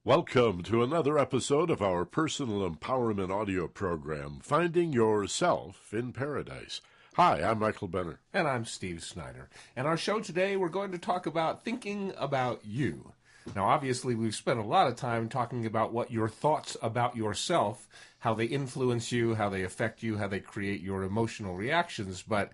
Welcome to another episode of our personal empowerment audio program, Finding Yourself in Paradise. Hi, I'm Michael Benner. And I'm Steve Snyder. And our show today, we're going to talk about thinking about you. Now, obviously, we've spent a lot of time talking about what your thoughts about yourself, how they influence you, how they affect you, how they create your emotional reactions. But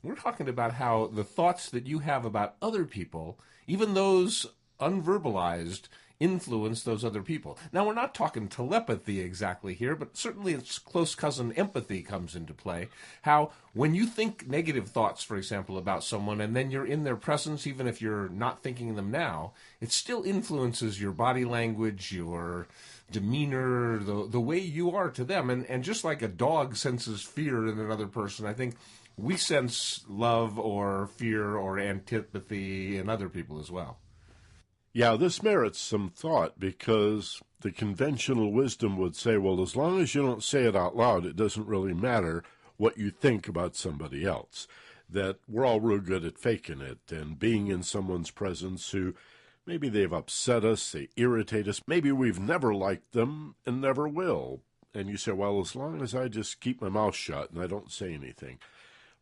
we're talking about how the thoughts that you have about other people, even those unverbalized, influence those other people. Now, we're not talking telepathy exactly here, but certainly its close cousin empathy comes into play. How when you think negative thoughts, for example, about someone, and then you're in their presence, even if you're not thinking them now, it still influences your body language, your demeanor, the way you are to them. And just like a dog senses fear in another person, I think we sense love or fear or antipathy in other people as well. Yeah, this merits some thought because the conventional wisdom would say, well, as long as you don't say it out loud, it doesn't really matter what you think about somebody else. That we're all real good at faking it and being in someone's presence who maybe they've upset us, they irritate us, maybe we've never liked them and never will. And you say, well, as long as I just keep my mouth shut and I don't say anything.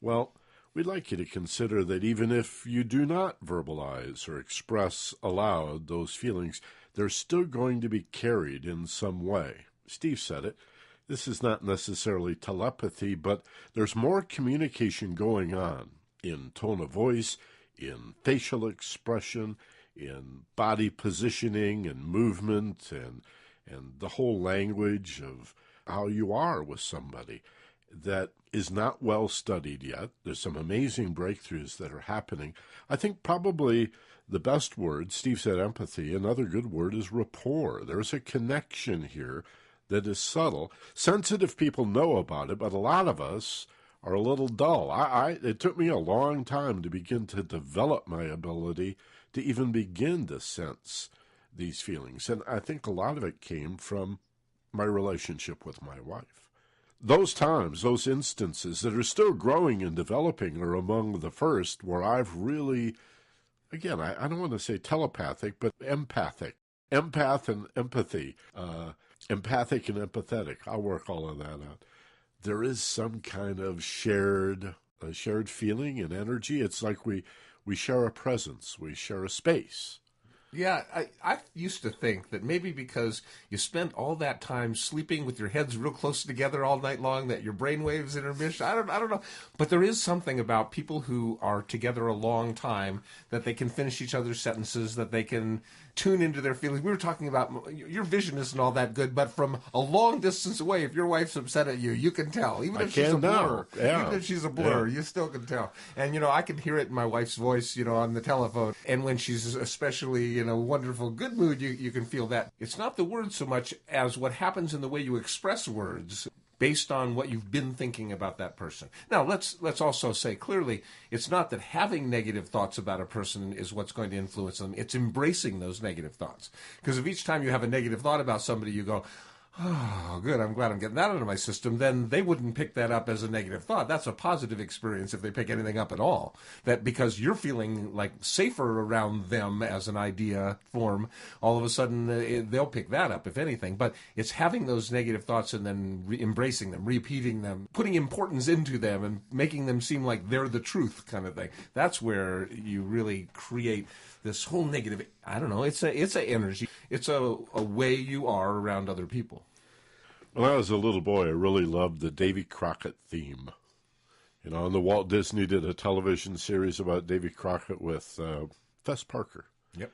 Well, we'd like you to consider that even if you do not verbalize or express aloud those feelings, they're still going to be carried in some way. Steve said it. This is not necessarily telepathy, but there's more communication going on in tone of voice, in facial expression, in body positioning and movement, and the whole language of how you are with somebody that is not well studied yet. There's some amazing breakthroughs that are happening. I think probably the best word, Steve said empathy, another good word is rapport. There's a connection here that is subtle. Sensitive people know about it, but a lot of us are a little dull. It took me a long time to begin to develop my ability to even begin to sense these feelings. And I think a lot of it came from my relationship with my wife. Those times, those instances that are still growing and developing are among the first where I've really, again, I don't want to say telepathic, but empathic. Empath and empathy. Empathic and empathetic. I'll work all of that out. There is some kind of shared feeling and energy. It's like we share a presence. We share a space. Yeah, I used to think that maybe because you spent all that time sleeping with your heads real close together all night long that your brain waves intermission. I don't know. But there is something about people who are together a long time that they can finish each other's sentences, that they can tune into their feelings. We were talking about your vision isn't all that good, but from a long distance away, if your wife's upset at you, you can tell. Even if she's a blur. Yeah. Even if she's a blur, you still can tell. And, I can hear it in my wife's voice, on the telephone. And when she's especially, wonderful, good mood, you can feel that. It's not the words so much as what happens in the way you express words based on what you've been thinking about that person. Now, let's also say clearly, it's not that having negative thoughts about a person is what's going to influence them. It's embracing those negative thoughts. Because if each time you have a negative thought about somebody, you go, oh, good, I'm glad I'm getting that out of my system, then they wouldn't pick that up as a negative thought. That's a positive experience if they pick anything up at all. That because you're feeling like safer around them as an idea form, all of a sudden they'll pick that up, if anything. But it's having those negative thoughts and then embracing them, repeating them, putting importance into them and making them seem like they're the truth kind of thing. That's where you really create this whole negative, I don't know, it's a energy. It's a way you are around other people. When I was a little boy, I really loved the Davy Crockett theme. And the Walt Disney did a television series about Davy Crockett with Fess Parker. Yep.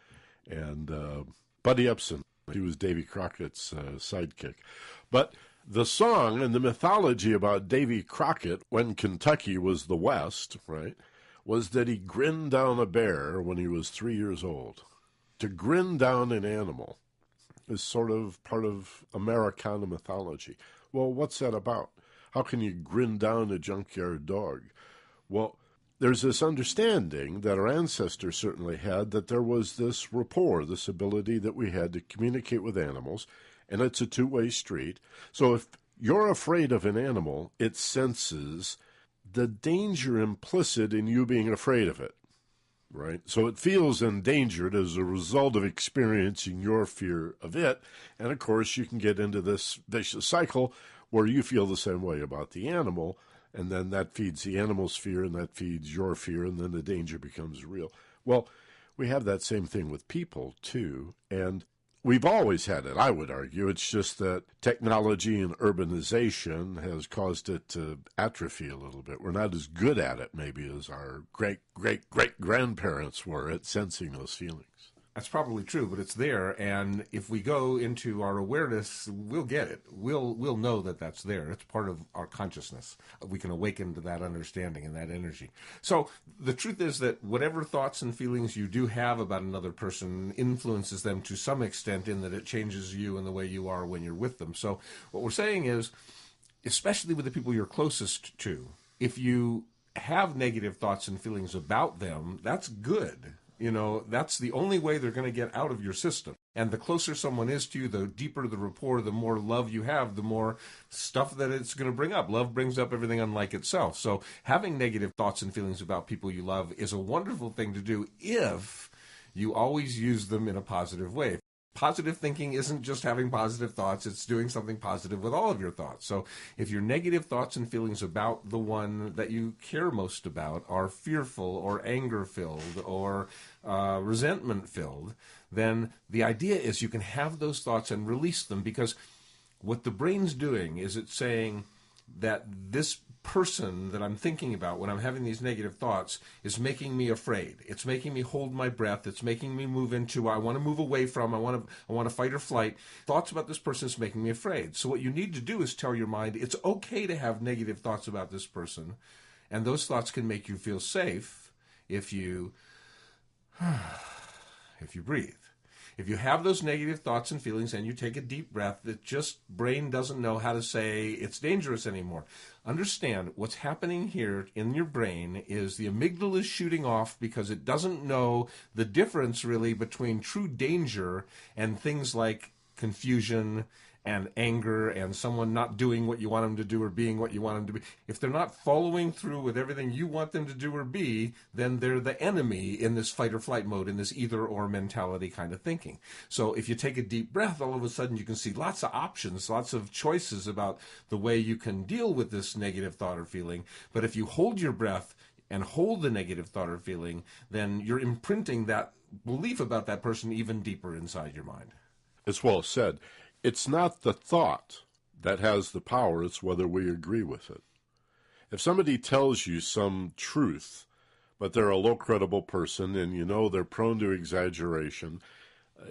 And Buddy Epson. He was Davy Crockett's sidekick. But the song and the mythology about Davy Crockett, when Kentucky was the West, right, was that he grinned down a bear when he was 3 years old. To grin down an animal is sort of part of Americana mythology. Well, what's that about? How can you grin down a junkyard dog? Well, there's this understanding that our ancestors certainly had that there was this rapport, this ability that we had to communicate with animals, and it's a two-way street. So if you're afraid of an animal, it senses the danger implicit in you being afraid of it. right? So it feels endangered as a result of experiencing your fear of it. And of course, you can get into this vicious cycle where you feel the same way about the animal, and then that feeds the animal's fear, and that feeds your fear, and then the danger becomes real. Well, we have that same thing with people, too, and we've always had it, I would argue. It's just that technology and urbanization has caused it to atrophy a little bit. We're not as good at it, maybe, as our great-great-great-grandparents were at sensing those feelings. That's probably true, but it's there, and if we go into our awareness, we'll get it. We'll know that that's there. It's part of our consciousness. We can awaken to that understanding and that energy. So the truth is that whatever thoughts and feelings you do have about another person influences them to some extent, in that it changes you and the way you are when you're with them. So what we're saying is, especially with the people you're closest to, if you have negative thoughts and feelings about them, that's good. That's the only way they're going to get out of your system. And the closer someone is to you, the deeper the rapport, the more love you have, the more stuff that it's going to bring up. Love brings up everything unlike itself. So having negative thoughts and feelings about people you love is a wonderful thing to do if you always use them in a positive way. Positive thinking isn't just having positive thoughts, it's doing something positive with all of your thoughts. So if your negative thoughts and feelings about the one that you care most about are fearful or anger-filled or resentment-filled, then the idea is you can have those thoughts and release them, because what the brain's doing is it's saying that this person that I'm thinking about when I'm having these negative thoughts is making me afraid. It's making me hold my breath. It's making me move into, I want to move away from, I want to fight or flight. Thoughts about this person is making me afraid. So what you need to do is tell your mind it's okay to have negative thoughts about this person, and those thoughts can make you feel safe if you breathe. If you have those negative thoughts and feelings and you take a deep breath, the brain doesn't know how to say it's dangerous anymore. Understand what's happening here in your brain is the amygdala is shooting off because it doesn't know the difference really between true danger and things like confusion and anger and someone not doing what you want them to do or being what you want them to be. If they're not following through with everything you want them to do or be, then they're the enemy in this fight or flight mode, in this either or mentality kind of thinking. So if you take a deep breath, all of a sudden you can see lots of options, lots of choices about the way you can deal with this negative thought or feeling. But if you hold your breath and hold the negative thought or feeling, then you're imprinting that belief about that person even deeper inside your mind. It's well said. It's not the thought that has the power, it's whether we agree with it. If somebody tells you some truth, but they're a low credible person and you know they're prone to exaggeration,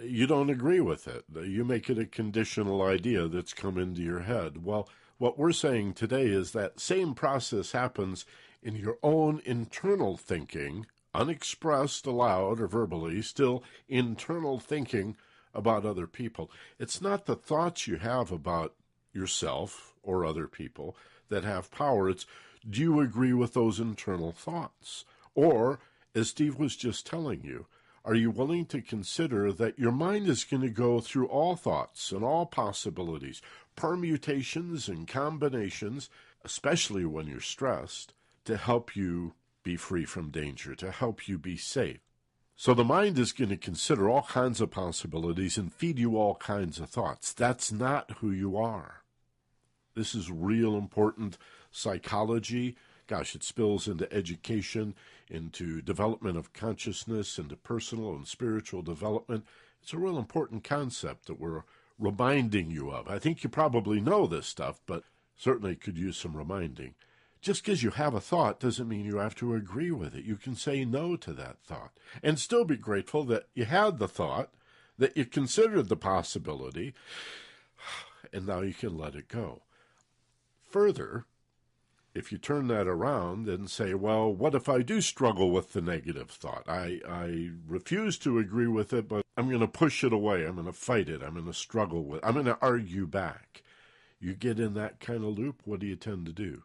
you don't agree with it. You make it a conditional idea that's come into your head. Well, what we're saying today is that same process happens in your own internal thinking, unexpressed aloud or verbally, still internal thinking about other people. It's not the thoughts you have about yourself or other people that have power. It's, do you agree with those internal thoughts? Or, as Steve was just telling you, are you willing to consider that your mind is going to go through all thoughts and all possibilities, permutations and combinations, especially when you're stressed, to help you be free from danger, to help you be safe? So the mind is going to consider all kinds of possibilities and feed you all kinds of thoughts. That's not who you are. This is real important psychology. Gosh, it spills into education, into development of consciousness, into personal and spiritual development. It's a real important concept that we're reminding you of. I think you probably know this stuff, but certainly could use some reminding. Just because you have a thought doesn't mean you have to agree with it. You can say no to that thought and still be grateful that you had the thought, that you considered the possibility, and now you can let it go. Further, if you turn that around and say, well, what if I do struggle with the negative thought? I refuse to agree with it, but I'm going to push it away. I'm going to fight it. I'm going to struggle with it. I'm going to argue back. You get in that kind of loop, what do you tend to do?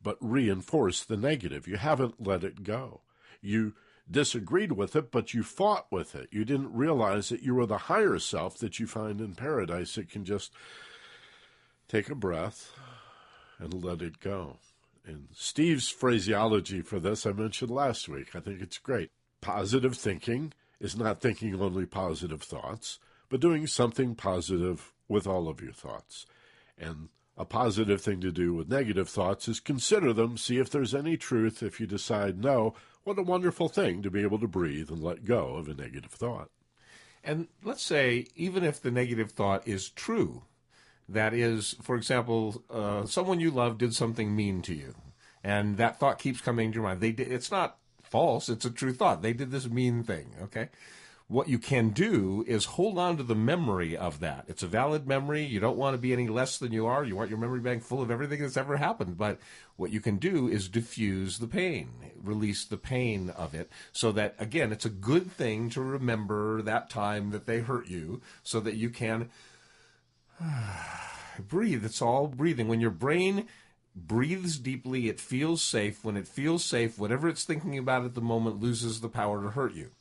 But reinforce the negative. You haven't let it go. You disagreed with it, but you fought with it. You didn't realize that you were the higher self that you find in paradise. It can just take a breath and let it go. And Steve's phraseology for this I mentioned last week. I think it's great. Positive thinking is not thinking only positive thoughts, but doing something positive with all of your thoughts. And a positive thing to do with negative thoughts is consider them, see if there's any truth. If you decide no, what a wonderful thing to be able to breathe and let go of a negative thought. And let's say, even if the negative thought is true, that is, for example, someone you love did something mean to you, and that thought keeps coming to your mind. It's not false, it's a true thought. They did this mean thing, okay? What you can do is hold on to the memory of that. It's a valid memory. You don't want to be any less than you are. You want your memory bank full of everything that's ever happened. But what you can do is diffuse the pain, release the pain of it, so that, again, it's a good thing to remember that time that they hurt you so that you can breathe. It's all breathing. When your brain breathes deeply, it feels safe. When it feels safe, whatever it's thinking about at the moment loses the power to hurt you.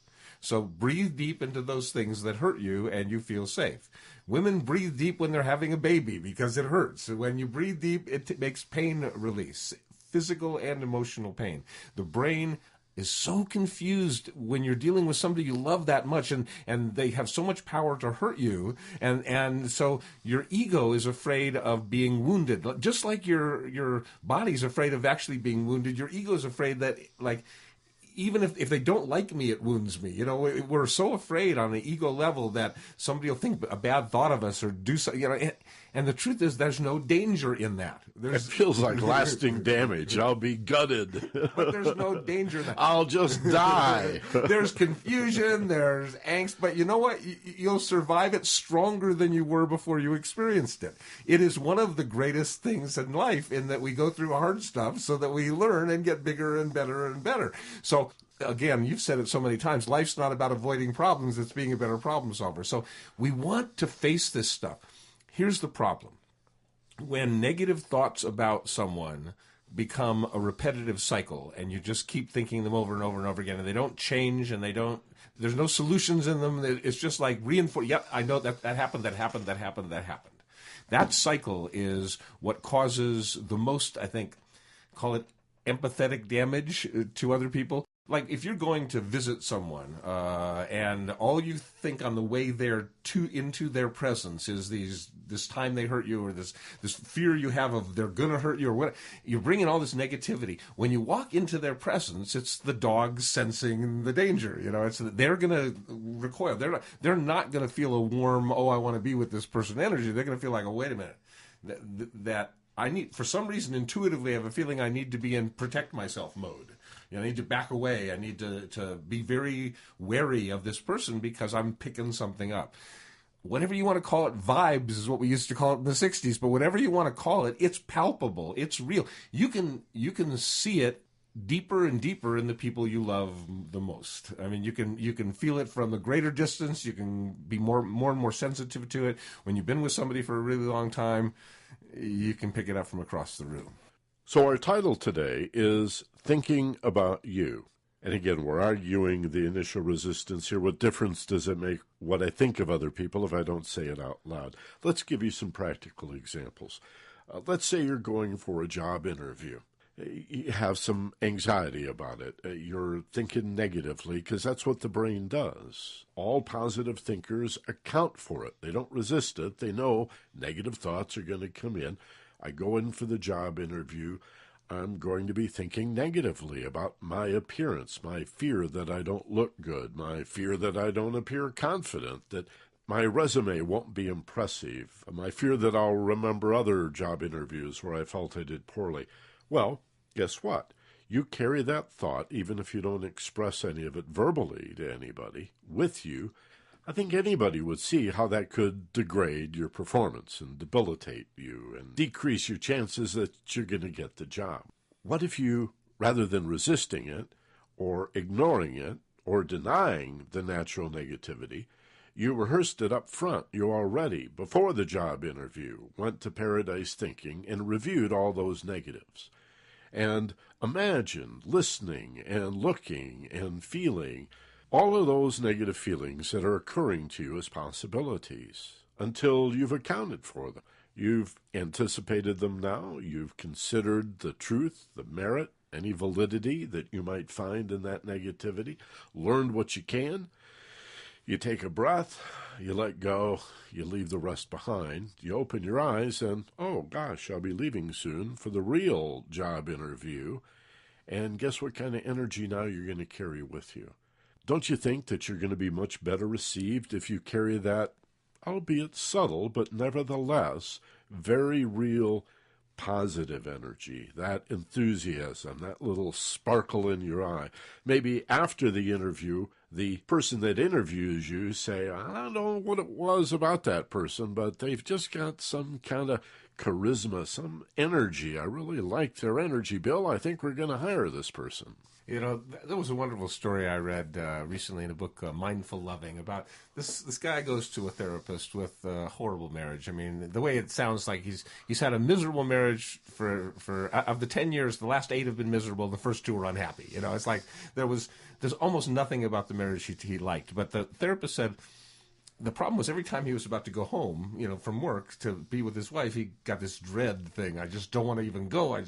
So breathe deep into those things that hurt you, and you feel safe. Women breathe deep when they're having a baby because it hurts. When you breathe deep, it makes pain release, physical and emotional pain. The brain is so confused when you're dealing with somebody you love that much, and they have so much power to hurt you, and so your ego is afraid of being wounded. Just like your body's afraid of actually being wounded, your ego is afraid that, like, even if they don't like me, it wounds me. You know, we're so afraid on the ego level that somebody will think a bad thought of us or do something. You know, and the truth is, there's no danger in that. It feels like lasting damage. I'll be gutted. But there's no danger in that. I'll just die. There's confusion, there's angst, but you know what? You'll survive it stronger than you were before you experienced it. It is one of the greatest things in life, in that we go through hard stuff so that we learn and get bigger and better and better. So again, you've said it so many times, life's not about avoiding problems, it's being a better problem solver. So we want to face this stuff. Here's the problem. When negative thoughts about someone become a repetitive cycle, and you just keep thinking them over and over and over again, and they don't change, and there's no solutions in them, it's just like reinforce, yep, I know that happened. That cycle is what causes the most, I think, call it empathetic damage to other people. Like, if you're going to visit someone and all you think on the way there into their presence is this time they hurt you, or this fear you have of they're going to hurt you, or what, you're bringing all this negativity. When you walk into their presence, it's the dog sensing the danger. You know, it's they're going to recoil. They're not going to feel a warm, oh, I want to be with this person energy. They're going to feel like, oh, wait a minute, that I need, for some reason, intuitively, I have a feeling I need to be in protect myself mode. You know, I need to back away. I need to be very wary of this person because I'm picking something up. Whatever you want to call it, vibes is what we used to call it in the 60s, but whatever you want to call it, it's palpable. It's real. You can see it deeper and deeper in the people you love the most. I mean, you can feel it from a greater distance. You can be more and more sensitive to it. When you've been with somebody for a really long time, you can pick it up from across the room. So our title today is Thinking About You. And again, we're arguing the initial resistance here. What difference does it make what I think of other people if I don't say it out loud? Let's give you some practical examples. Let's say you're going for a job interview. You have some anxiety about it. You're thinking negatively because that's what the brain does. All positive thinkers account for it. They don't resist it. They know negative thoughts are going to come in. I go in for the job interview. I'm going to be thinking negatively about my appearance, my fear that I don't look good, my fear that I don't appear confident, that my resume won't be impressive, my fear that I'll remember other job interviews where I felt I did poorly. Well, guess what? You carry that thought, even if you don't express any of it verbally to anybody, with you. I think anybody would see how that could degrade your performance and debilitate you and decrease your chances that you're going to get the job. What if you, rather than resisting it or ignoring it or denying the natural negativity, you rehearsed it up front? You already, before the job interview, went to paradise thinking and reviewed all those negatives. And imagine listening and looking and feeling all of those negative feelings that are occurring to you as possibilities until you've accounted for them. You've anticipated them now. You've considered the truth, the merit, any validity that you might find in that negativity, learn what you can. You take a breath, you let go, you leave the rest behind, you open your eyes, and, oh gosh, I'll be leaving soon for the real job interview. And guess what kind of energy now you're going to carry with you? Don't you think that you're going to be much better received if you carry that, albeit subtle, but nevertheless very real positive energy, that enthusiasm, that little sparkle in your eye? Maybe after the interview, the person that interviews you say, I don't know what it was about that person, but they've just got some kind of charisma, some energy. I really like their energy, Bill. I think we're going to hire this person. You know, there was a wonderful story I read recently in a book, Mindful Loving, about this guy goes to a therapist with a horrible marriage. I mean, the way it sounds like he's had a miserable marriage for of the 10 years, the last 8 have been miserable, the first 2 were unhappy. You know, it's like there's almost nothing about the marriage he liked. But the therapist said, the problem was every time he was about to go home, you know, from work to be with his wife, he got this dread thing. I just don't want to even go. I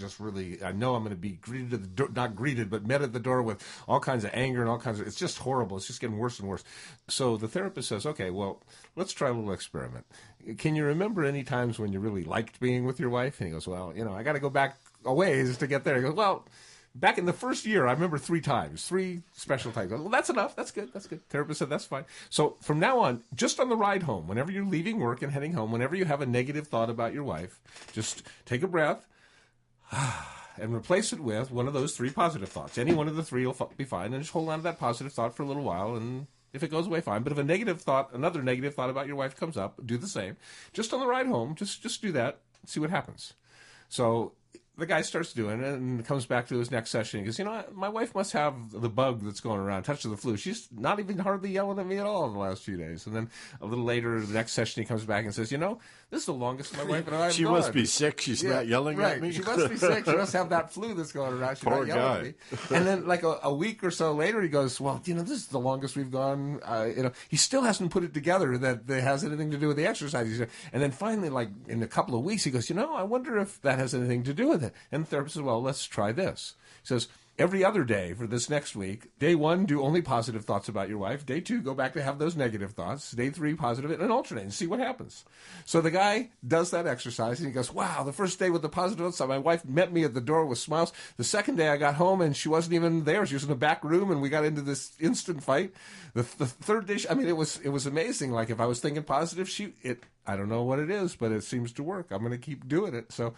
know I'm going to be greeted at the door, not greeted, but met at the door with all kinds of anger and all kinds of, it's just horrible. It's just getting worse and worse. So the therapist says, okay, well, let's try a little experiment. Can you remember any times when you really liked being with your wife? And he goes, well, you know, I got to go back a ways to get there. He goes, well, back in the first year, I remember 3 times, 3 special times. Well, that's enough. That's good. That's good. Therapist said, that's fine. So from now on, just on the ride home, whenever you're leaving work and heading home, whenever you have a negative thought about your wife, just take a breath and replace it with one of those 3 positive thoughts. Any one of the 3 will be fine. And just hold on to that positive thought for a little while. And if it goes away, fine. But if another negative thought about your wife comes up, do the same. Just on the ride home, just do that. See what happens. So the guy starts doing it and comes back to his next session. He goes, you know, my wife must have the bug that's going around, touch of the flu. She's not even hardly yelling at me at all in the last few days. And then a little later, the next session, he comes back and says, you know, this is the longest my wife and I have She gone. must be sick. She's not yelling at me. She must be sick. She must have that flu that's going around. She's Poor not yelling guy. at me. And then like a week or so later, he goes, well, you know, this is the longest we've gone. You know, he still hasn't put it together that it has anything to do with the exercise. And then finally, like in a couple of weeks, he goes, you know, I wonder if that has anything to do with it. And the therapist says, well, let's try this. He says, every other day for this next week, day 1, do only positive thoughts about your wife. Day 2, go back to have those negative thoughts. Day 3, positive, and alternate and see what happens. So the guy does that exercise, and he goes, wow, the first day with the positive thoughts, my wife met me at the door with smiles. The second day I got home, and she wasn't even there. She was in the back room, and we got into this instant fight. The third day, I mean, it was amazing. Like, if I was thinking positive, I don't know what it is, but it seems to work. I'm going to keep doing it. So,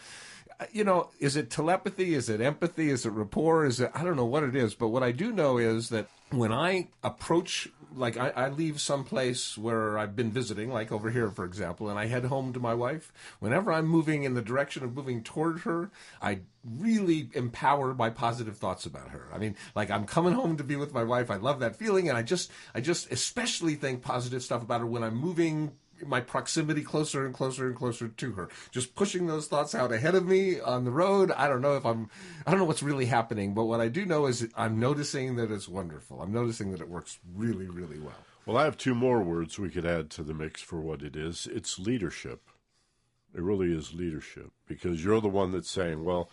you know, is it telepathy? Is it empathy? Is it rapport? I don't know what it is, but what I do know is that when I approach, like I leave someplace where I've been visiting, like over here, for example, and I head home to my wife, whenever I'm moving in the direction of moving toward her, I really empower my positive thoughts about her. I mean, like I'm coming home to be with my wife. I love that feeling. And I just especially think positive stuff about her when I'm moving my proximity closer and closer and closer to her, just pushing those thoughts out ahead of me on the road. I don't know what's really happening, but what I do know is I'm noticing that it's wonderful. I'm noticing that it works really, really well. Well, I have 2 more words we could add to the mix for what it is. It's leadership. It really is leadership, because you're the one that's saying, well,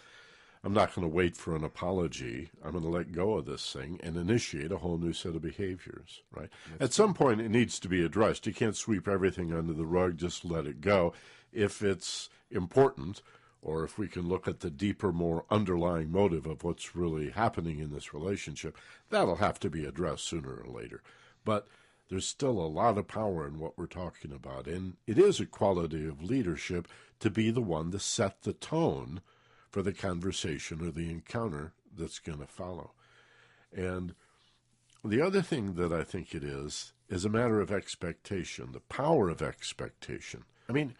I'm not going to wait for an apology. I'm going to let go of this thing and initiate a whole new set of behaviors, right? At some point, it needs to be addressed. You can't sweep everything under the rug, just let it go. If it's important, or if we can look at the deeper, more underlying motive of what's really happening in this relationship, that'll have to be addressed sooner or later. But there's still a lot of power in what we're talking about, and it is a quality of leadership to be the one to set the tone for the conversation or the encounter that's going to follow. And the other thing that I think it is a matter of expectation, the power of expectation. I mean,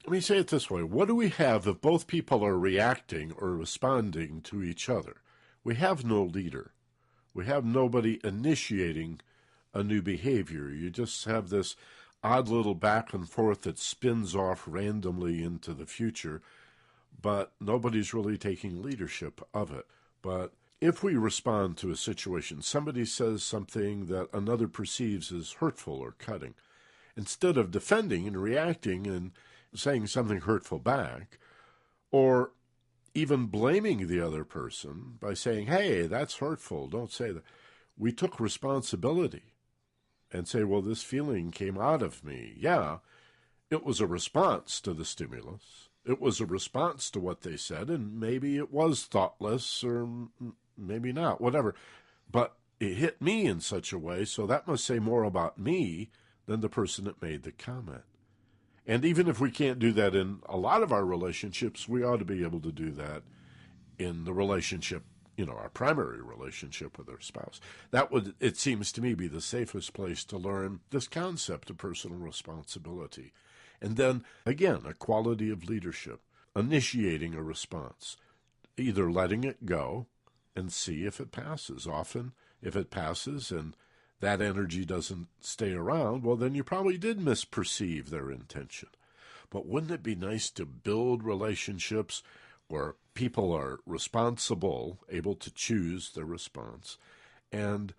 let me say it this way. What do we have if both people are reacting or responding to each other? We have no leader. We have nobody initiating a new behavior. You just have this odd little back and forth that spins off randomly into the future, but nobody's really taking leadership of it. But if we respond to a situation, somebody says something that another perceives as hurtful or cutting, instead of defending and reacting and saying something hurtful back, or even blaming the other person by saying, hey, that's hurtful, don't say that. We took responsibility and say, well, this feeling came out of me. Yeah, it was a response to the stimulus. It was a response to what they said, and maybe it was thoughtless or maybe not, whatever. But it hit me in such a way, so that must say more about me than the person that made the comment. And even if we can't do that in a lot of our relationships, we ought to be able to do that in the relationship, our primary relationship with our spouse. That would, it seems to me, be the safest place to learn this concept of personal responsibility. And then, again, a quality of leadership, initiating a response, either letting it go and see if it passes. Often, if it passes and that energy doesn't stay around, well, then you probably did misperceive their intention. But wouldn't it be nice to build relationships where people are responsible, able to choose their response, and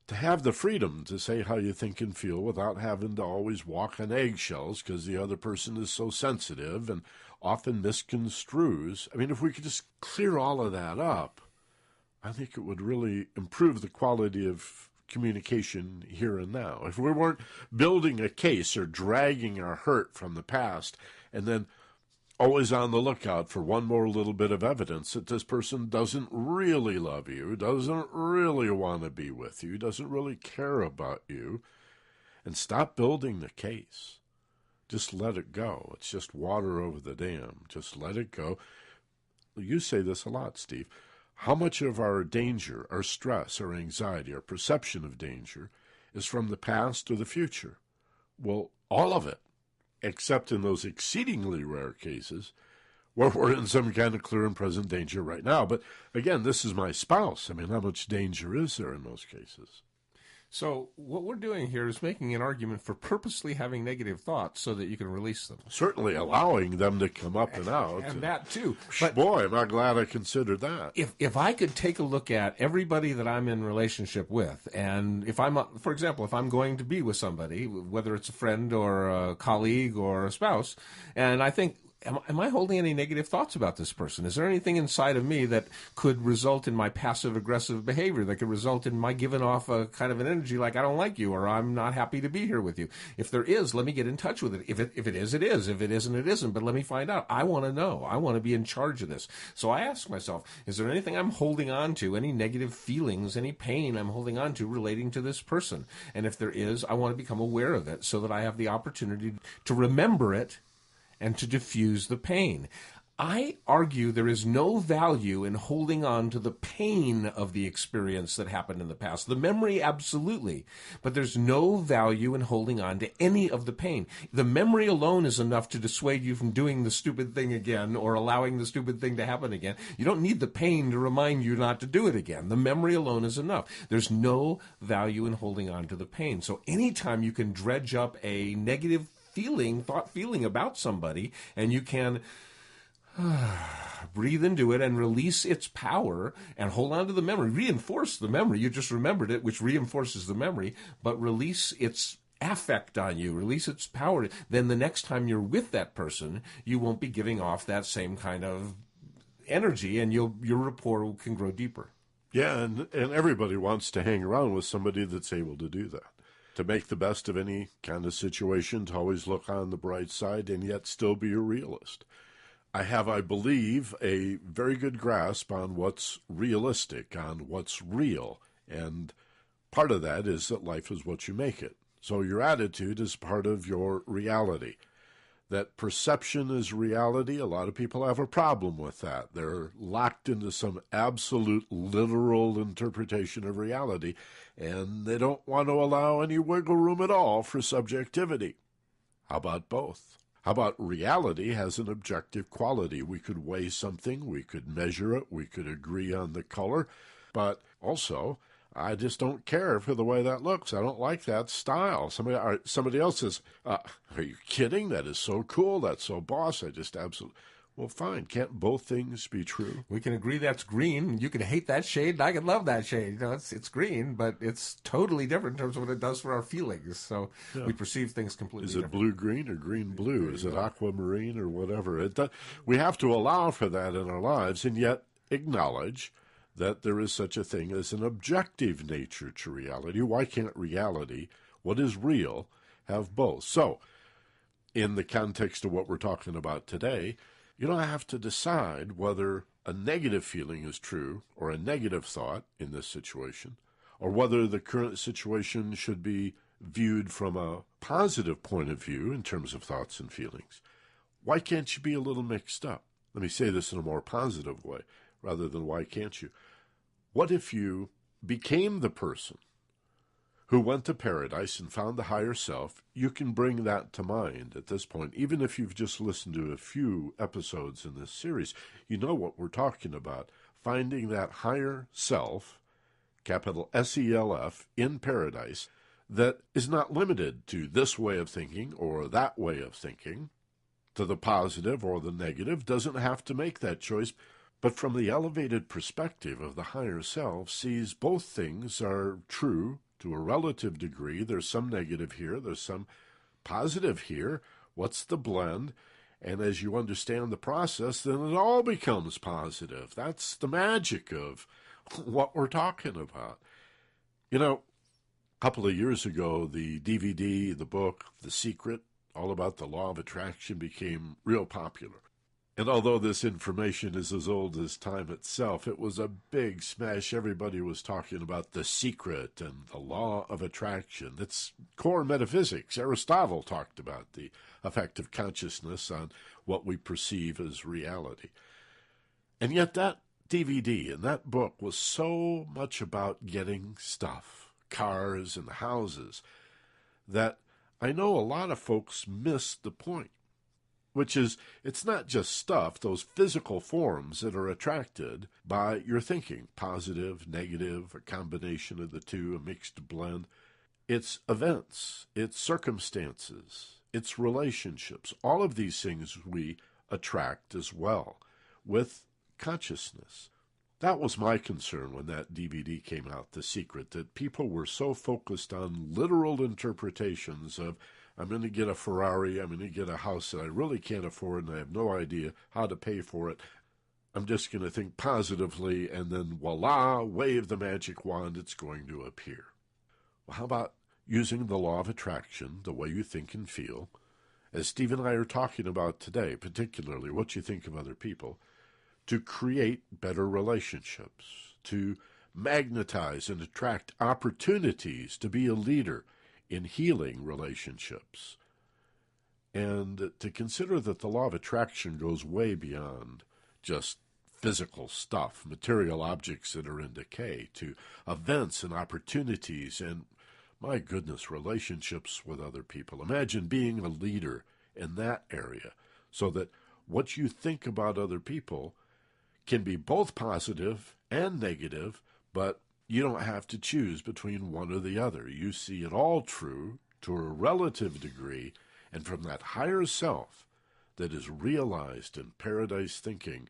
to have the freedom to say how you think and feel without having to always walk on eggshells because the other person is so sensitive and often misconstrues? I mean, if we could just clear all of that up, I think it would really improve the quality of communication here and now. If we weren't building a case or dragging our hurt from the past and then always on the lookout for one more little bit of evidence that this person doesn't really love you, doesn't really want to be with you, doesn't really care about you, and stop building the case. Just let it go. It's just water over the dam. Just let it go. You say this a lot, Steve. How much of our danger, our stress, our anxiety, our perception of danger is from the past or the future? Well, all of it, except in those exceedingly rare cases where we're in some kind of clear and present danger right now. But again, this is my spouse. I mean, how much danger is there in those cases? So what we're doing here is making an argument for purposely having negative thoughts so that you can release them. Certainly allowing them to come up and out. And that too. But boy, am I glad I considered that. If I could take a look at everybody that I'm in relationship with, and if I'm, for example, if I'm going to be with somebody, whether it's a friend or a colleague or a spouse, and I think, am I holding any negative thoughts about this person? Is there anything inside of me that could result in my passive-aggressive behavior, that could result in my giving off a kind of an energy like I don't like you or I'm not happy to be here with you? If there is, let me get in touch with it. If it is, it is. If it isn't, it isn't. But let me find out. I want to know. I want to be in charge of this. So I ask myself, is there anything I'm holding on to, any negative feelings, any pain I'm holding on to relating to this person? And if there is, I want to become aware of it so that I have the opportunity to remember it and to diffuse the pain. I argue there is no value in holding on to the pain of the experience that happened in the past. The memory, absolutely, but there's no value in holding on to any of the pain. The memory alone is enough to dissuade you from doing the stupid thing again or allowing the stupid thing to happen again. You don't need the pain to remind you not to do it again. The memory alone is enough. There's no value in holding on to the pain. So anytime you can dredge up a negative thought feeling about somebody, and you can breathe into it and release its power and hold on to the memory, reinforce the memory. You just remembered it, which reinforces the memory, but release its affect on you, release its power. Then the next time you're with that person, you won't be giving off that same kind of energy, and your rapport can grow deeper. Yeah, and everybody wants to hang around with somebody that's able to do that. To make the best of any kind of situation, to always look on the bright side and yet still be a realist. I have, I believe, a very good grasp on what's realistic, on what's real. And part of that is that life is what you make it. So your attitude is part of your reality. That perception is reality. A lot of people have a problem with that. They're locked into some absolute literal interpretation of reality, and they don't want to allow any wiggle room at all for subjectivity. How about both? How about reality has an objective quality? We could weigh something, we could measure it, we could agree on the color, but also I just don't care for the way that looks. I don't like that style. Somebody else says, are you kidding? That is so cool. That's so boss. I just absolutely... Well, fine. Can't both things be true? We can agree that's green. You can hate that shade, and I can love that shade. It's green, but it's totally different in terms of what it does for our feelings. So Yeah. we perceive things completely Is it different. blue-green or green-blue? Is it aquamarine or whatever? We have to allow for that in our lives, and yet acknowledge that there is such a thing as an objective nature to reality. Why can't reality, what is real, have both? So, in the context of what we're talking about today, you don't have to decide whether a negative feeling is true or a negative thought in this situation, or whether the current situation should be viewed from a positive point of view in terms of thoughts and feelings. Why can't you be a little mixed up? Let me say this in a more positive way rather than why can't you? What if you became the person who went to paradise and found the higher self? You can bring that to mind at this point. Even if you've just listened to a few episodes in this series, you know what we're talking about. Finding that higher self, capital SELF, in paradise, that is not limited to this way of thinking or that way of thinking, to the positive or the negative, doesn't have to make that choice, but from the elevated perspective of the higher self, sees both things are true to a relative degree. There's some negative here, there's some positive here. What's the blend? And as you understand the process, then it all becomes positive. That's the magic of what we're talking about. You know, a couple of years ago, the DVD, the book, The Secret, all about the law of attraction, became real popular. And although this information is as old as time itself, it was a big smash. Everybody was talking about the secret and the law of attraction. It's core metaphysics. Aristotle talked about the effect of consciousness on what we perceive as reality. And yet that DVD and that book was so much about getting stuff, cars and houses, that I know a lot of folks missed the point, which is it's not just stuff, those physical forms that are attracted by your thinking, positive, negative, a combination of the two, a mixed blend. It's events, it's circumstances, it's relationships. All of these things we attract as well with consciousness. That was my concern when that DVD came out, The Secret, that people were so focused on literal interpretations of, I'm going to get a Ferrari, I'm going to get a house that I really can't afford and I have no idea how to pay for it. I'm just going to think positively and then voila, wave the magic wand, it's going to appear. Well, how about using the law of attraction, the way you think and feel, as Steve and I are talking about today, particularly what you think of other people, to create better relationships, to magnetize and attract opportunities to be a leader in healing relationships, and to consider that the law of attraction goes way beyond just physical stuff, material objects that are in decay, to events and opportunities and, my goodness, relationships with other people. Imagine being a leader in that area so that what you think about other people can be both positive and negative, but you don't have to choose between one or the other. You see it all true to a relative degree, and from that higher self that is realized in paradise thinking,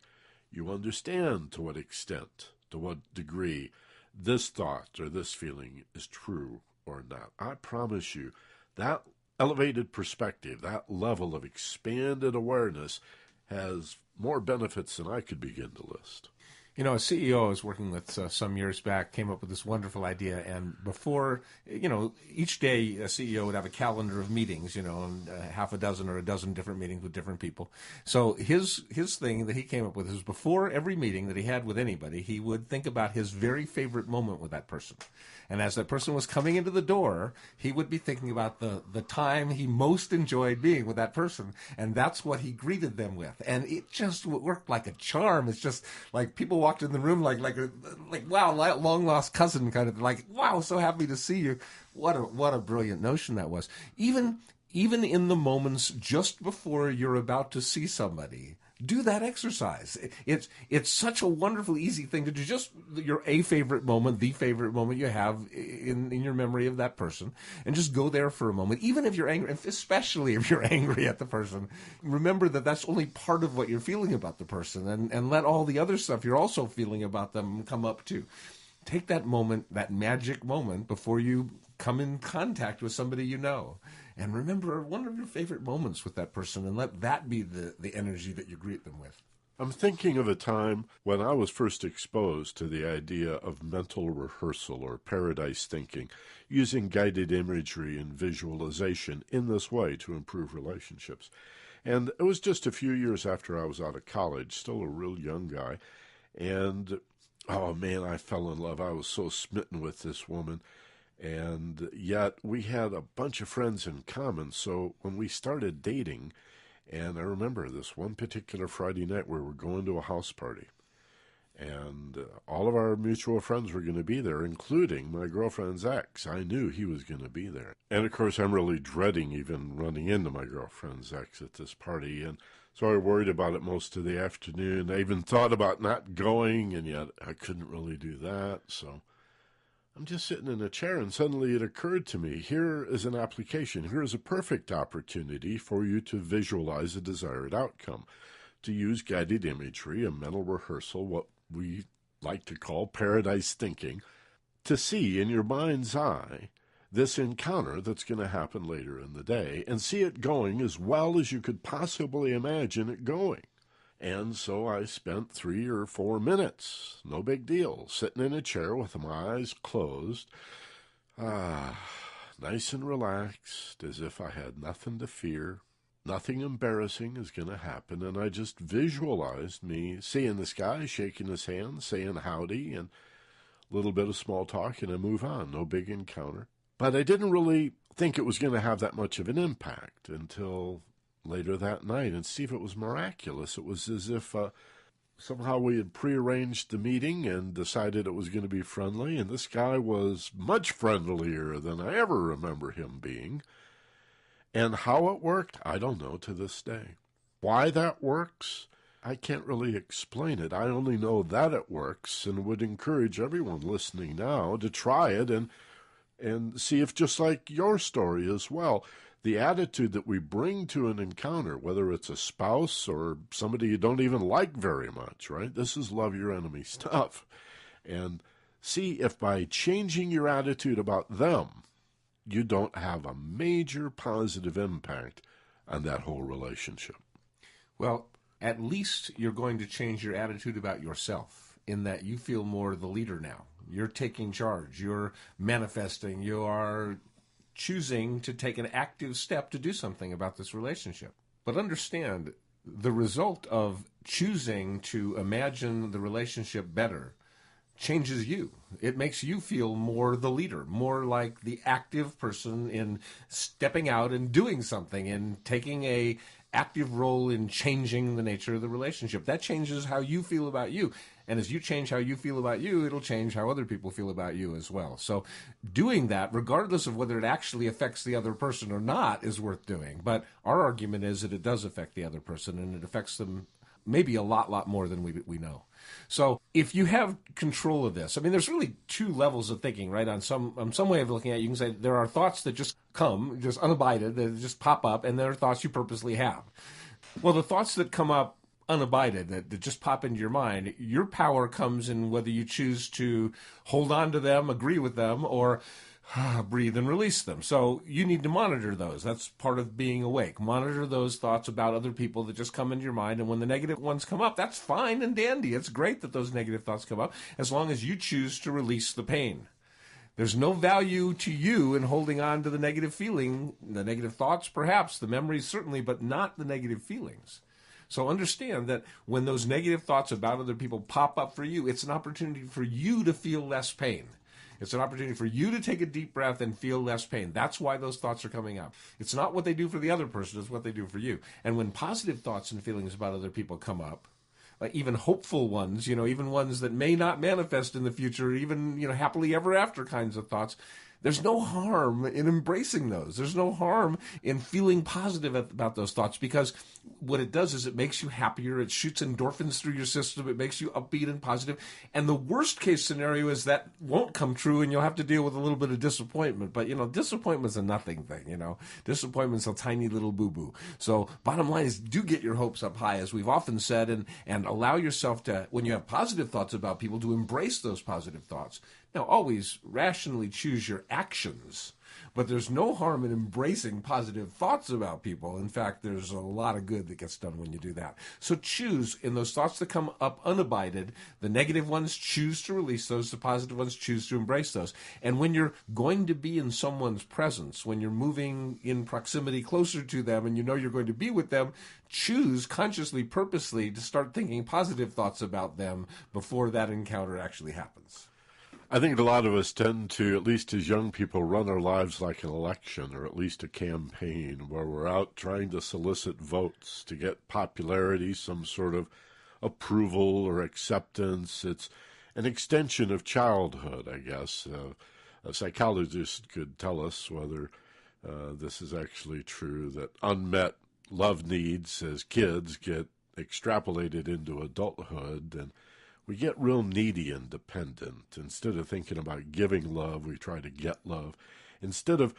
you understand to what extent, to what degree this thought or this feeling is true or not. I promise you, that elevated perspective, that level of expanded awareness has more benefits than I could begin to list. You know, a CEO I was working with some years back came up with this wonderful idea, and before, each day a CEO would have a calendar of meetings, and half a dozen or a dozen different meetings with different people. So his thing that he came up with is before every meeting that he had with anybody, he would think about his very favorite moment with that person. And as that person was coming into the door, he would be thinking about the time he most enjoyed being with that person, and that's what he greeted them with. And it just worked like a charm. It's just like people walked in the room like wow, long lost cousin kind of like, wow, so happy to see you. What a brilliant notion that was. Even even in the moments just before you're about to see somebody, do that exercise. It's such a wonderful, easy thing to do. Just your favorite moment, the favorite moment you have in your memory of that person, and just go there for a moment. Even if you're angry, especially if you're angry at the person, remember that that's only part of what you're feeling about the person, and let all the other stuff you're also feeling about them come up too. Take that moment, that magic moment, before you come in contact with somebody you know. And remember one of your favorite moments with that person, and let that be the energy that you greet them with. I'm thinking of a time when I was first exposed to the idea of mental rehearsal or paradise thinking, using guided imagery and visualization in this way to improve relationships. And it was just a few years after I was out of college, still a real young guy. And, oh man, I fell in love. I was so smitten with this woman. And yet we had a bunch of friends in common. So when we started dating, and I remember this one particular Friday night we were going to a house party, and all of our mutual friends were going to be there, including my girlfriend's ex. I knew he was going to be there. And of course, I'm really dreading even running into my girlfriend's ex at this party. And so I worried about it most of the afternoon. I even thought about not going, and yet I couldn't really do that. So I'm just sitting in a chair, and suddenly it occurred to me, here is an application. Here is a perfect opportunity for you to visualize a desired outcome, to use guided imagery, a mental rehearsal, what we like to call paradise thinking, to see in your mind's eye this encounter that's going to happen later in the day, and see it going as well as you could possibly imagine it going. And so I spent 3 or 4 minutes, no big deal, sitting in a chair with my eyes closed, nice and relaxed, as if I had nothing to fear. Nothing embarrassing is going to happen, and I just visualized me seeing this guy, shaking his hand, saying howdy, and a little bit of small talk, and I move on, no big encounter. But I didn't really think it was going to have that much of an impact until later that night, and Steve, it was miraculous. It was as if somehow we had prearranged the meeting and decided it was going to be friendly, and this guy was much friendlier than I ever remember him being. And how it worked, I don't know to this day. Why that works, I can't really explain it. I only know that it works, and would encourage everyone listening now to try it and see if, just like your story as well, the attitude that we bring to an encounter, whether it's a spouse or somebody you don't even like very much, right? This is love your enemy stuff. And see if by changing your attitude about them, you don't have a major positive impact on that whole relationship. Well, at least you're going to change your attitude about yourself, in that you feel more the leader now. You're taking charge. You're manifesting. You are choosing to take an active step to do something about this relationship. But understand, the result of choosing to imagine the relationship better changes you. It makes you feel more the leader, more like the active person in stepping out and doing something and taking a active role in changing the nature of the relationship. That changes how you feel about you. And as you change how you feel about you, it'll change how other people feel about you as well. So doing that, regardless of whether it actually affects the other person or not, is worth doing. But our argument is that it does affect the other person, and it affects them maybe a lot more than we know. So if you have control of this, I mean, there's really two levels of thinking, right? On some way of looking at it, you can say there are thoughts that just come, just unabided, that just pop up, and there are thoughts you purposely have. Well, the thoughts that come up unabided, that just pop into your mind, your power comes in whether you choose to hold on to them, agree with them, or breathe and release them. So you need to monitor those. That's part of being awake. Monitor those thoughts about other people that just come into your mind. And when the negative ones come up, that's fine and dandy. It's great that those negative thoughts come up, as long as you choose to release the pain. There's no value to you in holding on to the negative feeling, the negative thoughts perhaps, the memories certainly, but not the negative feelings. So understand that when those negative thoughts about other people pop up for you, it's an opportunity for you to feel less pain. It's an opportunity for you to take a deep breath and feel less pain. That's why those thoughts are coming up. It's not what they do for the other person, it's what they do for you. And when positive thoughts and feelings about other people come up, even hopeful ones, even ones that may not manifest in the future, even, happily ever after kinds of thoughts, There's no harm in embracing those. There's no harm in feeling positive about those thoughts, because what it does is it makes you happier. It shoots endorphins through your system. It makes you upbeat and positive. And the worst case scenario is that won't come true, and you'll have to deal with a little bit of disappointment. But, disappointment's a nothing thing, Disappointment's a tiny little boo-boo. So bottom line is, do get your hopes up high, as we've often said, and allow yourself to, when you have positive thoughts about people, to embrace those positive thoughts. Now, always rationally choose your actions, but there's no harm in embracing positive thoughts about people. In fact, there's a lot of good that gets done when you do that. So choose, in those thoughts that come up unabided, the negative ones, choose to release those. The positive ones, choose to embrace those. And when you're going to be in someone's presence, when you're moving in proximity closer to them and you know you're going to be with them, choose consciously, purposely to start thinking positive thoughts about them before that encounter actually happens. I think a lot of us tend to, at least as young people, run our lives like an election, or at least a campaign, where we're out trying to solicit votes to get popularity, some sort of approval or acceptance. It's an extension of childhood, I guess. A psychologist could tell us whether this is actually true, that unmet love needs as kids get extrapolated into adulthood, and we get real needy and dependent. Instead of thinking about giving love, we try to get love. Instead of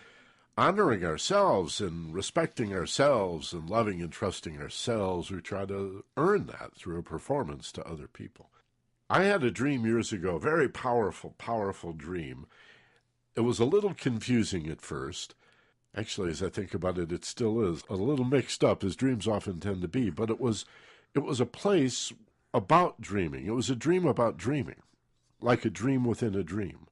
honoring ourselves and respecting ourselves and loving and trusting ourselves, we try to earn that through a performance to other people. I had a dream years ago, a very powerful, powerful dream. It was a little confusing at first. Actually, as I think about it, it still is a little mixed up, as dreams often tend to be. But it was a place about dreaming. It was a dream about dreaming, like a dream within a dream.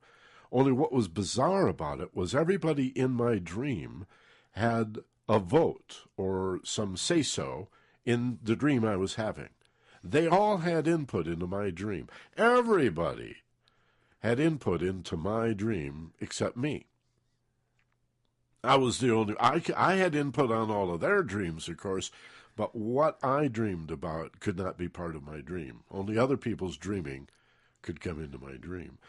Only what was bizarre about it was everybody in my dream had a vote or some say-so in the dream I was having. They all had input into my dream. Everybody had input into my dream except me. I was the only... I had input on all of their dreams, of course, but what I dreamed about could not be part of my dream. Only other people's dreaming could come into my dream.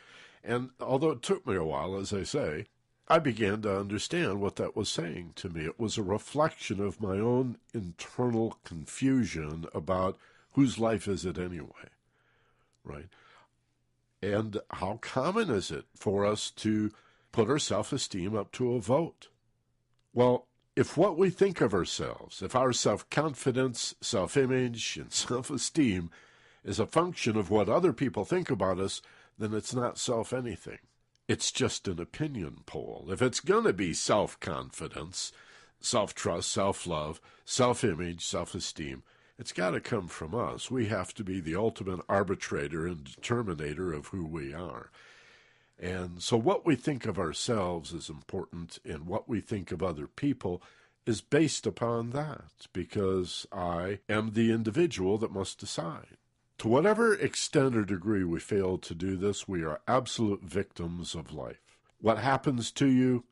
And although it took me a while, as I say, I began to understand what that was saying to me. It was a reflection of my own internal confusion about whose life is it anyway, right? And how common is it for us to put our self-esteem up to a vote? Well, if what we think of ourselves, if our self-confidence, self-image, and self-esteem is a function of what other people think about us, then it's not self-anything. It's just an opinion poll. If it's going to be self-confidence, self-trust, self-love, self-image, self-esteem, it's got to come from us. We have to be the ultimate arbitrator and determinator of who we are. And so what we think of ourselves is important, and what we think of other people is based upon that, because I am the individual that must decide. To whatever extent or degree we fail to do this, we are absolute victims of life. What happens to you,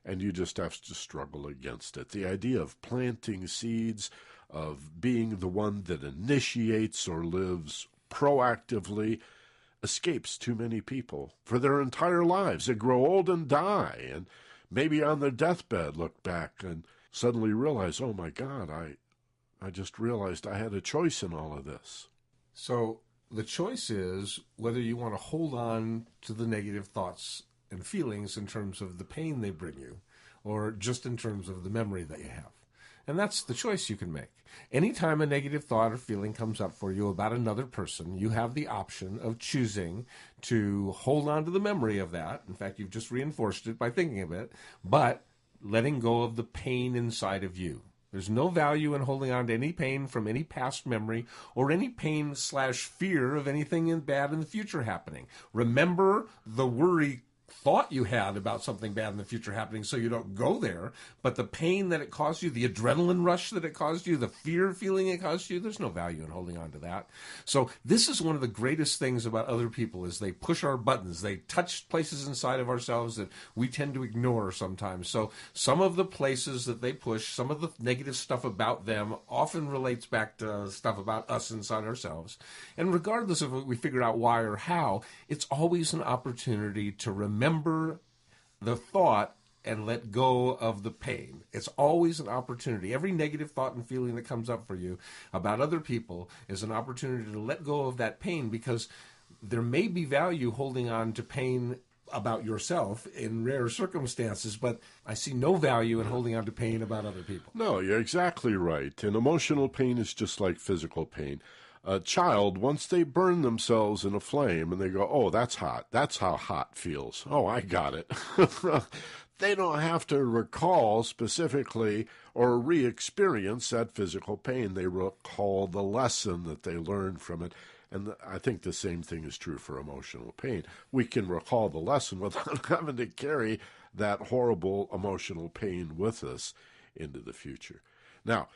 and you just have to struggle against it. The idea of planting seeds, of being the one that initiates or lives proactively, escapes too many people for their entire lives. They grow old and die, and maybe on their deathbed look back and suddenly realize, oh my God, I just realized I had a choice in all of this. So the choice is whether you want to hold on to the negative thoughts and feelings in terms of the pain they bring you, or just in terms of the memory that you have. And that's the choice you can make. Anytime a negative thought or feeling comes up for you about another person, you have the option of choosing to hold on to the memory of that. In fact, you've just reinforced it by thinking of it, but letting go of the pain inside of you. There's no value in holding on to any pain from any past memory or any pain/fear of anything bad in the future happening. Remember the worry thought you had about something bad in the future happening so you don't go there, but the pain that it caused you, the adrenaline rush that it caused you, the fear feeling it caused you, there's no value in holding on to that. So this is one of the greatest things about other people, is they push our buttons. They touch places inside of ourselves that we tend to ignore sometimes. So some of the places that they push, some of the negative stuff about them often relates back to stuff about us inside ourselves. And regardless of what we figure out why or how, it's always an opportunity to remember remember the thought and let go of the pain. It's always an opportunity. Every negative thought and feeling that comes up for you about other people is an opportunity to let go of that pain, because there may be value holding on to pain about yourself in rare circumstances, but I see no value in holding on to pain about other people. No, you're exactly right. And emotional pain is just like physical pain. A child, once they burn themselves in a flame and they go, oh, that's hot. That's how hot feels. Oh, I got it. They don't have to recall specifically or re-experience that physical pain. They recall the lesson that they learned from it. And I think the same thing is true for emotional pain. We can recall the lesson without having to carry that horrible emotional pain with us into the future. Now,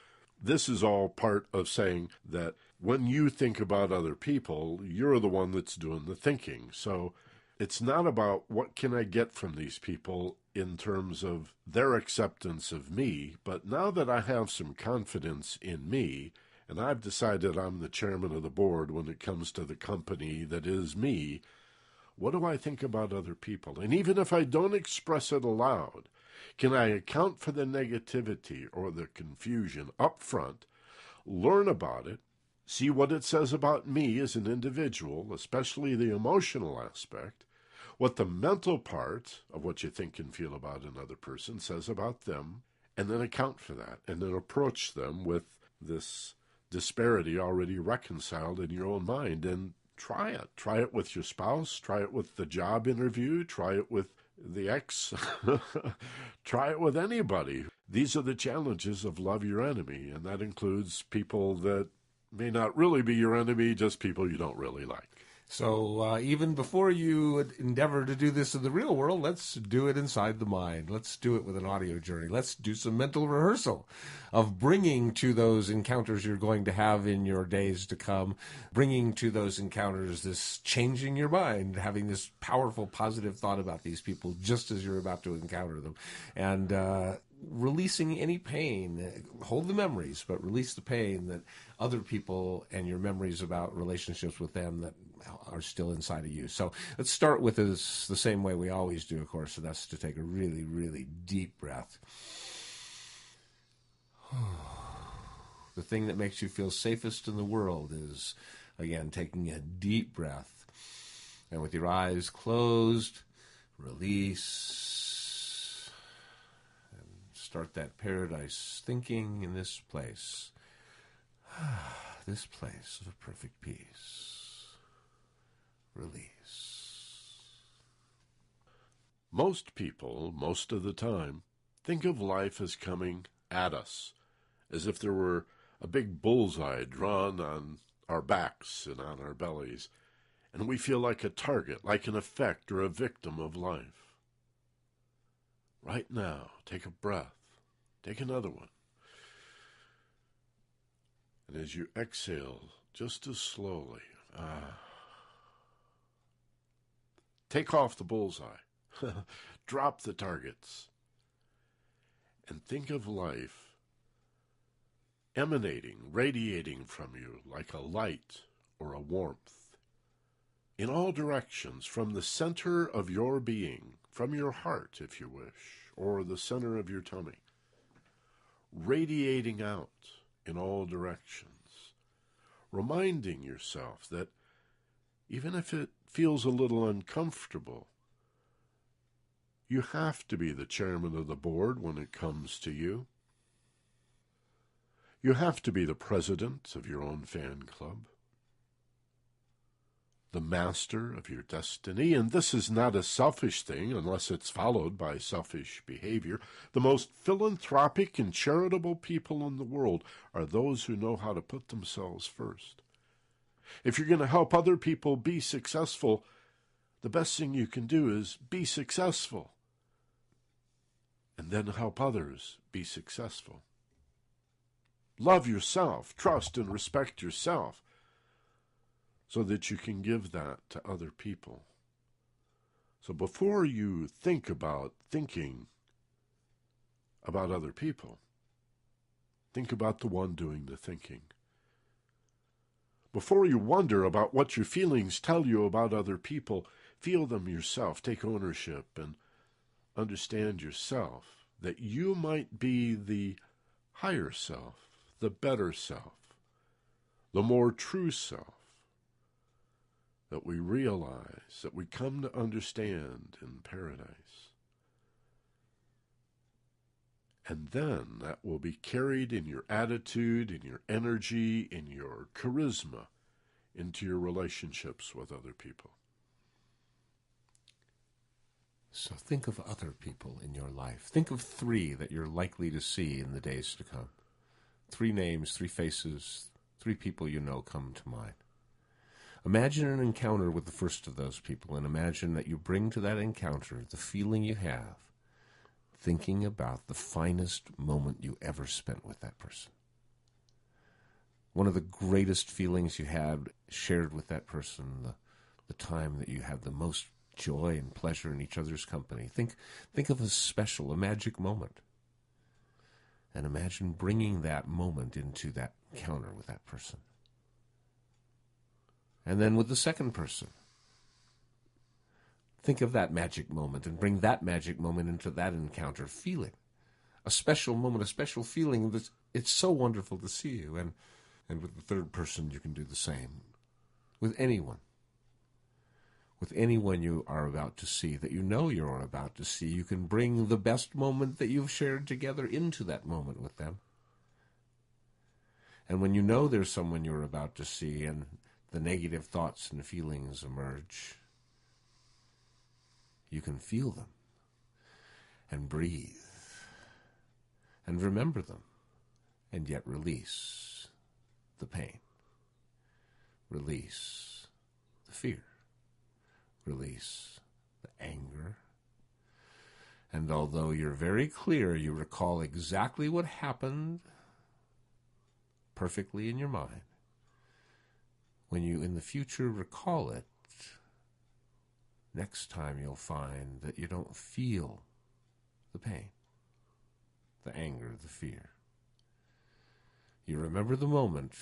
this is all part of saying that when you think about other people, you're the one that's doing the thinking. So it's not about what can I get from these people in terms of their acceptance of me, but now that I have some confidence in me, and I've decided I'm the chairman of the board when it comes to the company that is me, what do I think about other people? And even if I don't express it aloud, can I account for the negativity or the confusion up front, learn about it, see what it says about me as an individual, especially the emotional aspect, what the mental part of what you think and feel about another person says about them, and then account for that, and then approach them with this disparity already reconciled in your own mind, and try it. Try it with your spouse, try it with the job interview, try it with the ex, try it with anybody. These are the challenges of love your enemy, and that includes people that may not really be your enemy, just people you don't really like. So even before you endeavor to do this in the real world, let's do it inside the mind. Let's do it with an audio journey. Let's do some mental rehearsal of bringing to those encounters you're going to have in your days to come, bringing to those encounters this changing your mind, having this powerful, positive thought about these people just as you're about to encounter them, and releasing any pain. Hold the memories, but release the pain that other people and your memories about relationships with them that are still inside of you. So let's start with this the same way we always do, of course, and that's to take a really, really deep breath. The thing that makes you feel safest in the world is, again, taking a deep breath. And with your eyes closed, release. And start that paradise thinking in this place. This place of perfect peace. Release. Most people, most of the time, think of life as coming at us, as if there were a big bullseye drawn on our backs and on our bellies, and we feel like a target, like an effect or a victim of life. Right now, take a breath. Take another one. And as you exhale, just as slowly, take off the bullseye, drop the targets, and think of life emanating, radiating from you like a light or a warmth, in all directions, from the center of your being, from your heart, if you wish, or the center of your tummy, radiating out in all directions, reminding yourself that even if it feels a little uncomfortable, you have to be the chairman of the board when it comes to you. You have to be the president of your own fan club, the master of your destiny, and this is not a selfish thing unless it's followed by selfish behavior. The most philanthropic and charitable people in the world are those who know how to put themselves first. If you're going to help other people be successful, the best thing you can do is be successful, and then help others be successful. Love yourself, trust and respect yourself, so that you can give that to other people. So before you think about thinking about other people, think about the one doing the thinking. Before you wonder about what your feelings tell you about other people, feel them yourself, take ownership, and understand yourself, that you might be the higher self, the better self, the more true self that we realize, that we come to understand in paradise. And then that will be carried in your attitude, in your energy, in your charisma, into your relationships with other people. So think of other people in your life. Think of 3 that you're likely to see in the days to come. 3 names, 3 faces, 3 people you know come to mind. Imagine an encounter with the first of those people, and imagine that you bring to that encounter the feeling you have thinking about the finest moment you ever spent with that person. One of the greatest feelings you had shared with that person, the time that you had the most joy and pleasure in each other's company. Think of a special, a magic moment. And imagine bringing that moment into that encounter with that person. And then with the second person, think of that magic moment and bring that magic moment into that encounter. Feel it. A special moment, a special feeling. It's so wonderful to see you. And with the third person, you can do the same. With anyone. With anyone you are about to see, that you know you're about to see, you can bring the best moment that you've shared together into that moment with them. And when you know there's someone you're about to see and the negative thoughts and feelings emerge, you can feel them and breathe and remember them and yet release the pain, release the fear, release the anger. And although you're very clear, you recall exactly what happened perfectly in your mind, when you in the future recall it, next time you'll find that you don't feel the pain, the anger, the fear. You remember the moment,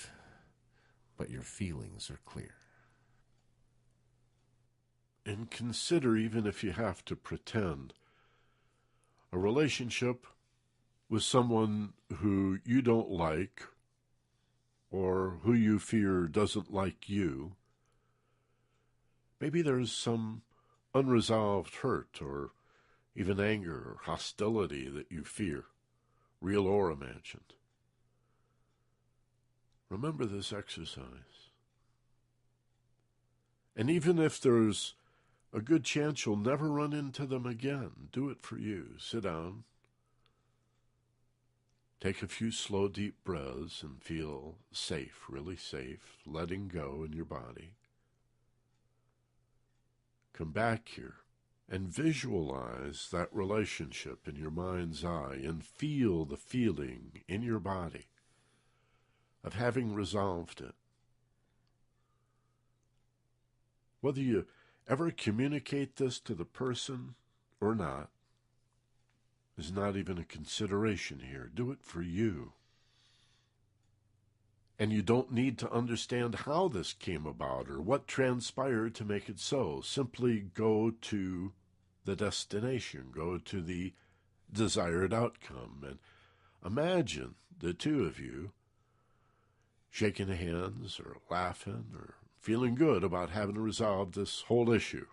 but your feelings are clear. And consider, even if you have to pretend, a relationship with someone who you don't like or who you fear doesn't like you. Maybe there's some unresolved hurt or even anger or hostility that you fear, real or imagined. Remember this exercise. And even if there's a good chance you'll never run into them again, do it for you. Sit down. Take a few slow, deep breaths and feel safe, really safe, letting go in your body. Come back here and visualize that relationship in your mind's eye and feel the feeling in your body of having resolved it. Whether you ever communicate this to the person or not is not even a consideration here. Do it for you. And you don't need to understand how this came about or what transpired to make it so. Simply go to the destination, go to the desired outcome, and imagine the two of you shaking hands or laughing or feeling good about having resolved this whole issue.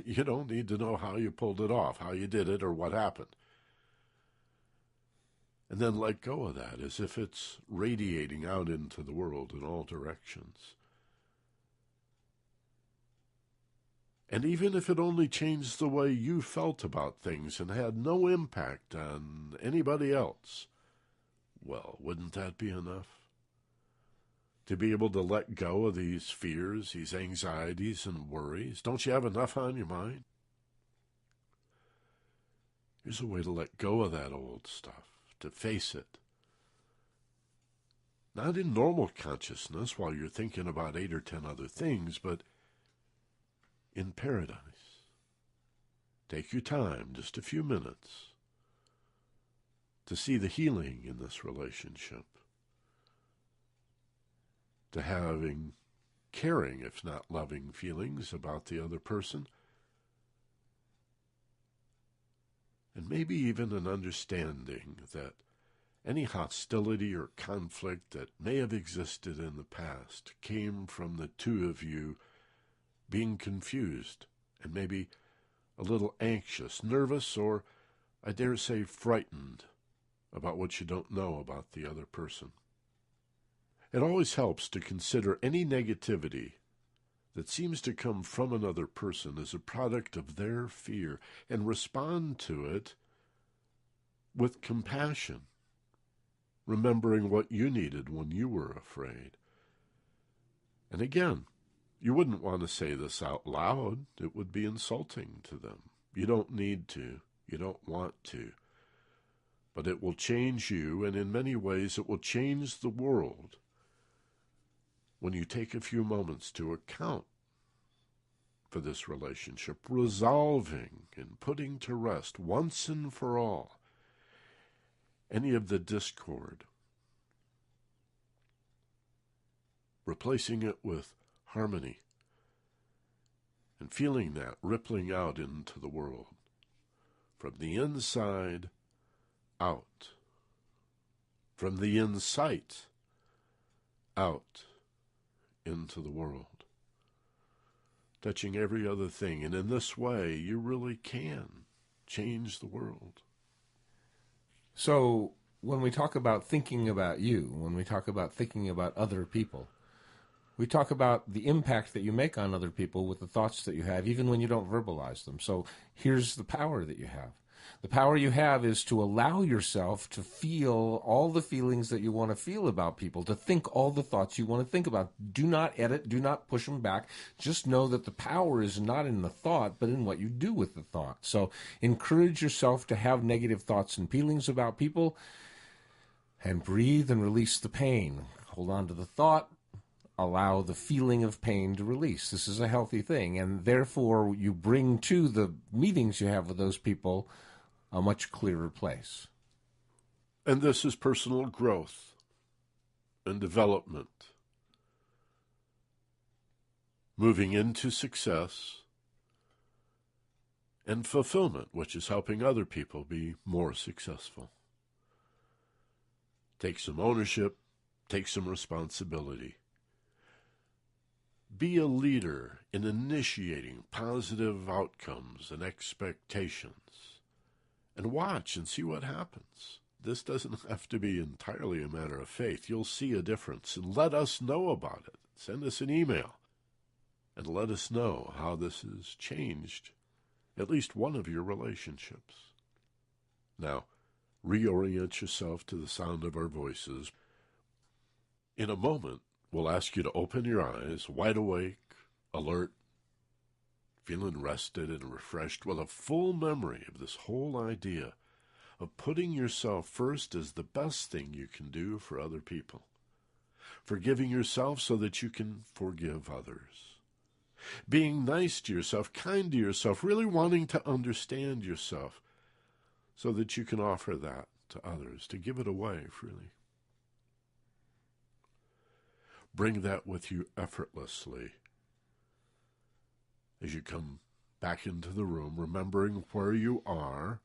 You don't need to know how you pulled it off, how you did it, or what happened. And then let go of that as if it's radiating out into the world in all directions. And even if it only changed the way you felt about things and had no impact on anybody else, well, wouldn't that be enough? To be able to let go of these fears, these anxieties and worries? Don't you have enough on your mind? Here's a way to let go of that old stuff, to face it. Not in normal consciousness while you're thinking about 8 or 10 other things, but in paradise. Take your time, just a few minutes, to see the healing in this relationship, to having caring, if not loving, feelings about the other person, and maybe even an understanding that any hostility or conflict that may have existed in the past came from the two of you being confused and maybe a little anxious, nervous, or I dare say frightened about what you don't know about the other person. It always helps to consider any negativity that seems to come from another person as a product of their fear and respond to it with compassion, remembering what you needed when you were afraid. And again, you wouldn't want to say this out loud. It would be insulting to them. You don't need to. You don't want to. But it will change you, and in many ways it will change the world when you take a few moments to account for this relationship, resolving and putting to rest once and for all any of the discord, replacing it with harmony, and feeling that rippling out into the world from the inside out, from the insight out into the world, touching every other thing. And in this way, you really can change the world. So when we talk about thinking about you, when we talk about thinking about other people, we talk about the impact that you make on other people with the thoughts that you have, even when you don't verbalize them. So here's the power that you have. The power you have is to allow yourself to feel all the feelings that you want to feel about people, to think all the thoughts you want to think about. Do not edit, do not push them back. Just know that the power is not in the thought, but in what you do with the thought. So encourage yourself to have negative thoughts and feelings about people, and breathe and release the pain. Hold on to the thought. Allow the feeling of pain to release. This is a healthy thing, and therefore you bring to the meetings you have with those people a much clearer place. And this is personal growth and development, moving into success and fulfillment, which is helping other people be more successful. Take some ownership, take some responsibility. Be a leader in initiating positive outcomes and expectations, and watch and see what happens. This doesn't have to be entirely a matter of faith. You'll see a difference, and let us know about it. Send us an email and let us know how this has changed at least one of your relationships. Now, reorient yourself to the sound of our voices. In a moment, we'll ask you to open your eyes, wide awake, alert, feeling rested and refreshed, with a full memory of this whole idea of putting yourself first as the best thing you can do for other people. Forgiving yourself so that you can forgive others. Being nice to yourself, kind to yourself, really wanting to understand yourself so that you can offer that to others, to give it away freely. Bring that with you effortlessly as you come back into the room, remembering where you are.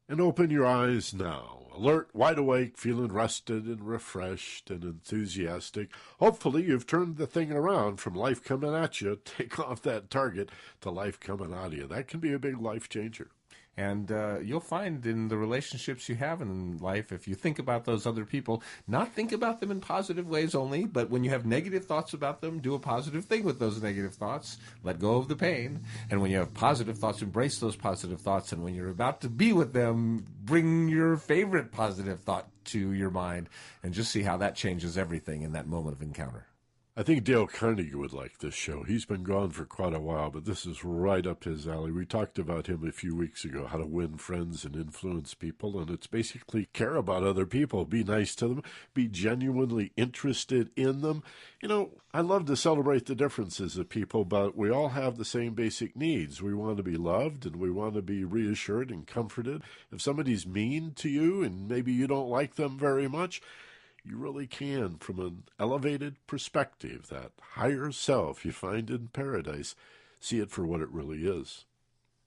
And open your eyes now, alert, wide awake, feeling rested and refreshed and enthusiastic. Hopefully you've turned the thing around from life coming at you, take off that target, to life coming out of you. That can be a big life changer. And you'll find in the relationships you have in life, if you think about those other people, not think about them in positive ways only, but when you have negative thoughts about them, do a positive thing with those negative thoughts. Let go of the pain. And when you have positive thoughts, embrace those positive thoughts. And when you're about to be with them, bring your favorite positive thought to your mind and just see how that changes everything in that moment of encounter. I think Dale Carnegie would like this show. He's been gone for quite a while, but this is right up his alley. We talked about him a few weeks ago, how to win friends and influence people, and it's basically care about other people, be nice to them, be genuinely interested in them. You know, I love to celebrate the differences of people, but we all have the same basic needs. We want to be loved, and we want to be reassured and comforted. If somebody's mean to you and maybe you don't like them very much, you really can, from an elevated perspective, that higher self you find in paradise, see it for what it really is.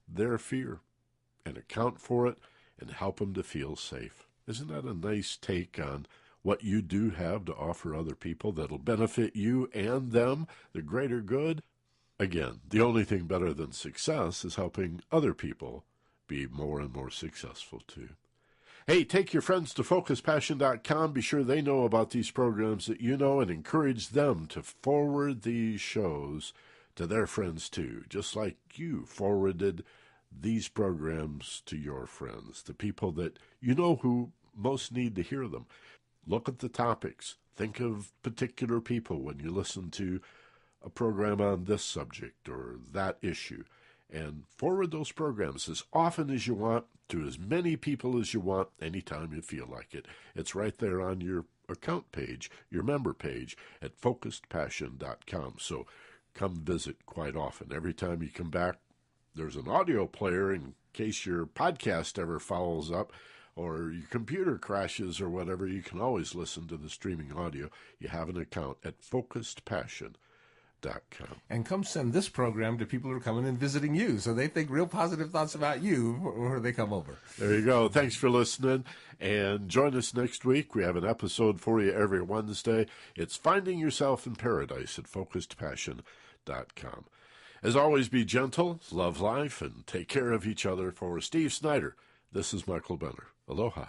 Their fear. and account for it and help them to feel safe. Isn't that a nice take on what you do have to offer other people that'll benefit you and them, the greater good? Again, the only thing better than success is helping other people be more and more successful too. Hey, take your friends to FocusPassion.com. Be sure they know about these programs that you know and encourage them to forward these shows to their friends too, just like you forwarded these programs to your friends, the people that you know who most need to hear them. Look at the topics. Think of particular people when you listen to a program on this subject or that issue, and forward those programs as often as you want to as many people as you want anytime you feel like it. It's right there on your account page, your member page at FocusedPassion.com. So come visit quite often. Every time you come back, there's an audio player in case your podcast ever fouls up or your computer crashes or whatever. You can always listen to the streaming audio. You have an account at FocusedPassion.com. And come send this program to people who are coming and visiting you, so they think real positive thoughts about you when they come over. There you go. Thanks for listening, and join us next week. We have an episode for you every Wednesday. It's Finding Yourself in Paradise at FocusedPassion.com. As always, be gentle, love life, and take care of each other. For Steve Snyder, this is Michael Benner. Aloha.